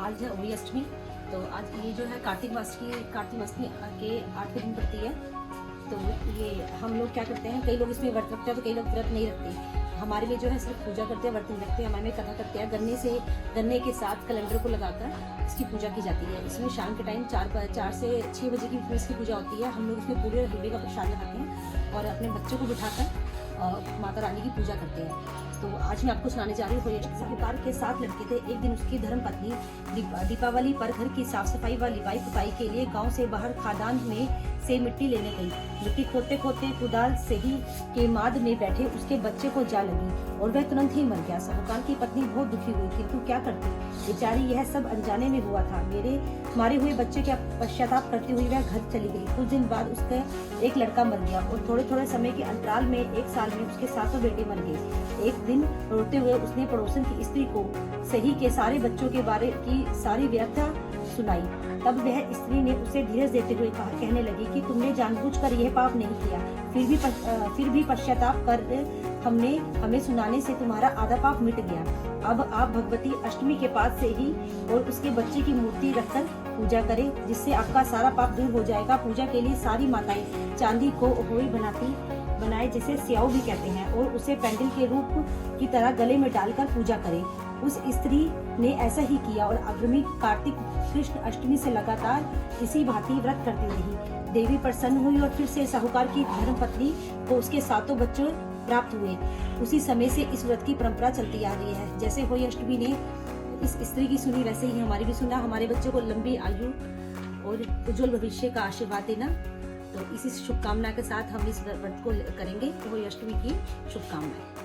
आज है होली अष्टमी। तो आज ये जो है कार्तिक मास के 8वें दिन पड़ती है। तो ये हम लोग क्या करते हैं, कई लोग इसमें व्रत रखते हैं तो कई लोग व्रत नहीं रखते। हमारे लिए जो है सिर्फ पूजा करते हैं, व्रत नहीं रखते। हमारे में कथा करते हैं, गन्ने के साथ कैलेंडर को लगाकर इसकी पूजा की जाती है। इसमें शाम के टाइम 4 से 6 बजे की इसकी पूजा होती है। हम लोग इसमें पूरे हलवे का प्रसाद लगाते हैं और अपने बच्चों को बिठाकर माता रानी की पूजा करते हैं। तो आज मैं आपको सुनाने जा रही हूँ। साहूकार के 7 लड़के थे। एक दिन उसकी धर्मपत्नी दीपावली पर घर की साफ सफाई व लिपाई पुताई के लिए गांव से बाहर खादान में से मिट्टी लेने गई। मिट्टी खोदते खोदते कुदाल सही के माद में बैठे उसके बच्चे को जा लगी और वह तुरंत ही मर गया। साहूकार की पत्नी बहुत दुखी हुई, किंतु क्या करती, बेचारी यह सब अनजाने में हुआ था। मेरे मारे हुए बच्चे का पश्चाताप करती हुई वह घर चली गई। कुछ दिन बाद उसका एक लड़का मर गया और थोड़े थोड़े समय के अंतराल में 1 साल में उसके 7 बेटे मर गए। एक दिन रोते हुए उसने पड़ोसन की स्त्री को सही के सारे बच्चों के बारे की सारी व्याख्या सुनाई। तब वह स्त्री ने उसे धीरज देते हुए कहने लगी कि तुमने जानबूझकर यह पाप नहीं किया, फिर भी पश्चाताप कर हमें सुनाने से तुम्हारा आधा पाप मिट गया। अब आप भगवती अष्टमी के पास से ही और उसके बच्चे की मूर्ति रखकर पूजा करें, जिससे आपका सारा पाप दूर हो जाएगा। पूजा के लिए सारी माताएं चांदी को होई बनाए, जिसे स्याऊ भी कहते हैं, और उसे पैंडल के रूप की तरह गले में डालकर पूजा करें। उस स्त्री ने ऐसा ही किया और अग्रमी कार्तिक कृष्ण अष्टमी से लगातार इसी भांति व्रत करती रही। देवी प्रसन्न हुई और फिर से साहूकार की धर्मपत्नी को उसके 7 बच्चे प्राप्त हुए। उसी समय से इस व्रत की परंपरा चलती आ रही है। जैसे होली अष्टमी ने इस स्त्री की सुनी, वैसे ही हमारी भी सुना। हमारे बच्चों को लंबी आयु और उज्जवल भविष्य का आशीर्वाद देना। तो इसी शुभकामना के साथ हम इस व्रत को करेंगे। होली अष्टमी की शुभकामनाएं।